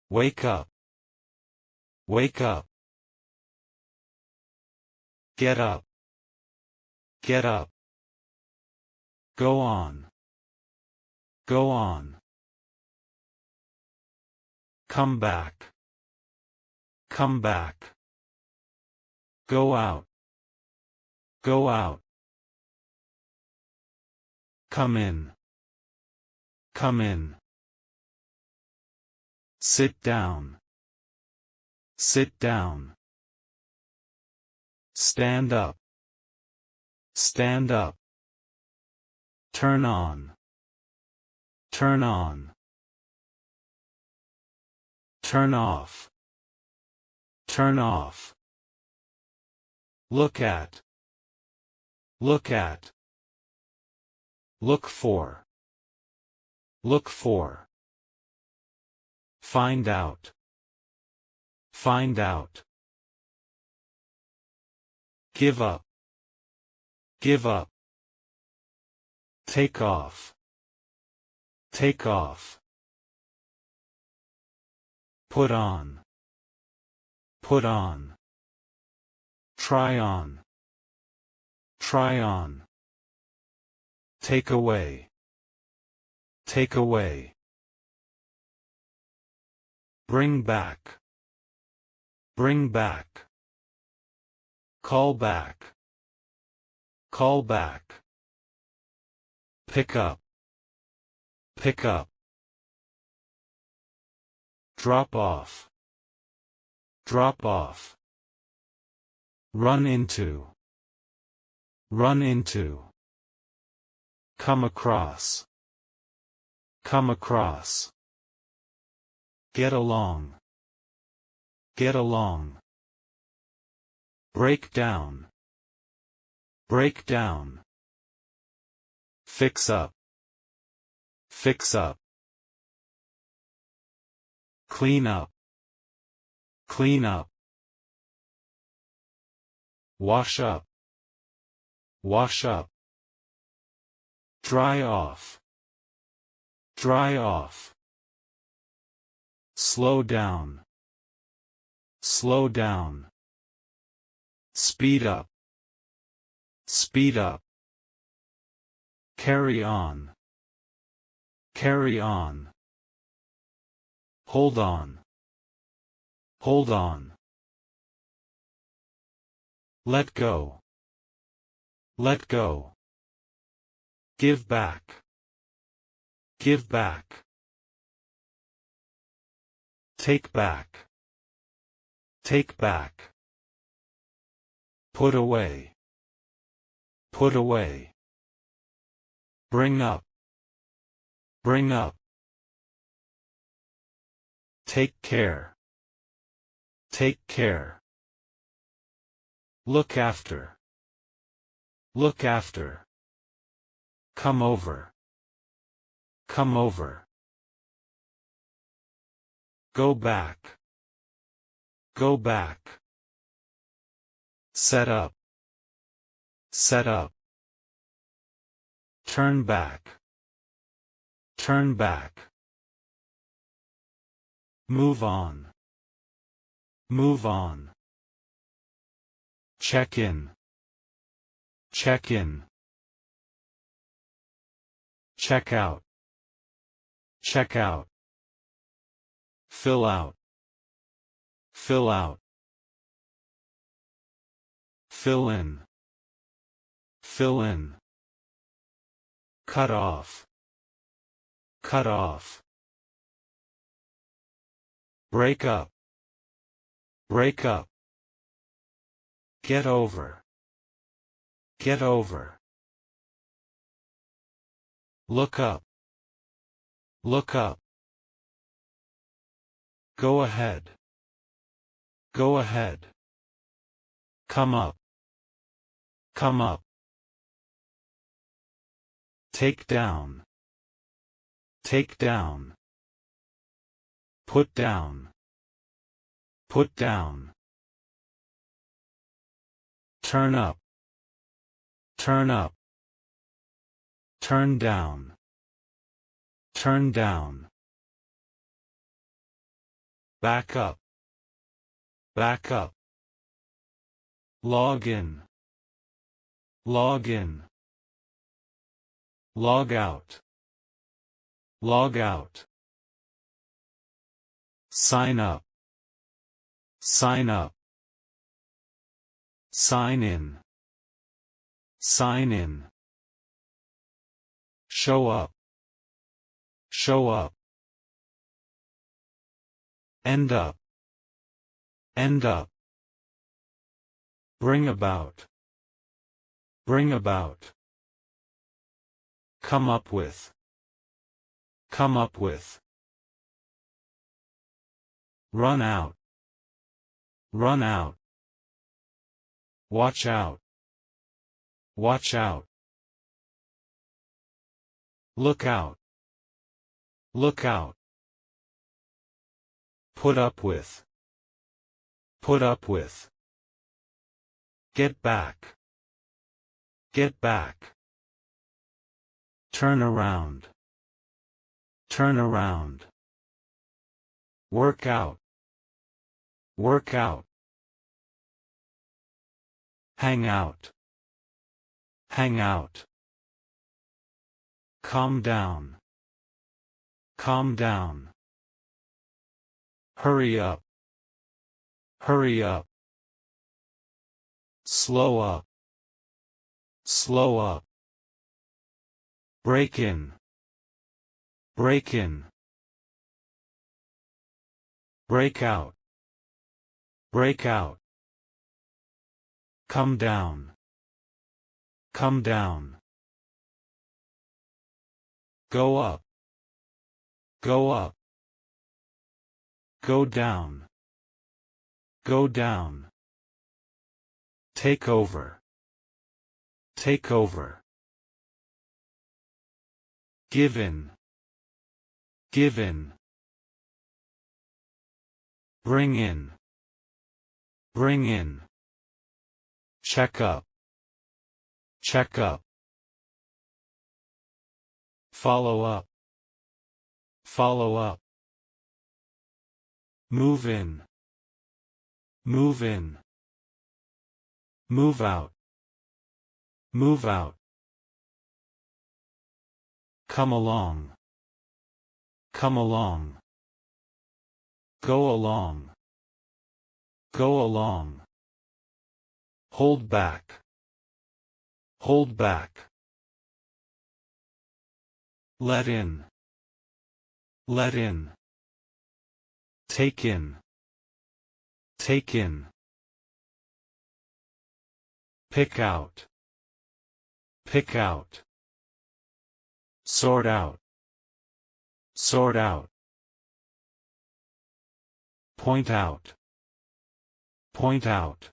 Wake up. Wake up. Get up. Get up. Go on. Go on. Come back. Come back. Go out. Go out. Come in. Come in. Sit down. Sit down. Stand up. Stand up. Turn on. Turn on. Turn off. Turn off. Look at. Look at. Look for. Look for. Find out. Find out. Give up. Give up. Take off. Take off. Put on. Put on. Try on. Try on. Take away. Take away. Bring back. Bring back. Call back. Call back. Pick up. Pick up. Drop off. Drop off. Run into. Run into. Come across. Come across. Get along. Get along. Break down. Break down. Fix up. Fix up. Clean up. Clean up. Wash up. Wash up. Dry off. Dry off. Slow down. Slow down. Speed up. Speed up. Carry on. Carry on. Hold on. Hold on. Let go. Let go. Give back. Give back. Take back. Take back. Put away. Put away. Bring up. Bring up. Take care. Take care. Look after. Look after. Come over. Come over. Go back. Go back. Set up. Set up. Turn back. Turn back. Move on. Move on. Check in. Check in. Check out. Check out. Fill out. Fill out. Fill in. Fill in. Cut off. Cut off. Break up. Break up. Get over. Get over. Look up. Look up. Go ahead. Go ahead. Come up. Come up. Take down. Take down. Put down. Put down. Turn up. Turn up. Turn down. Turn down. back up, back up. Log in, log in. Log out, log out. Sign up, sign up. Sign in, sign in. Show up, show up. End up, end up. Bring about, bring about. Come up with, come up with. Run out, run out. Watch out, watch out. Look out, look out. Put up with, put up with. Get back, get back. Turn around, turn around. Work out, work out. Hang out, hang out. Calm down, calm down. Hurry up, hurry up. Slow up, slow up. Break in, break in. Break out, break out. Come down, come down. Go up, go up. Go down, go down. Take over, take over. Give in, give in. Bring in, bring in. Check up, check up. Follow up, follow up. Move in, move in. Move out, move out. Come along, come along. Go along, go along. Hold back, hold back. Let in, let in. Take in, take in. Pick out, pick out. Sort out, sort out. Point out, point out.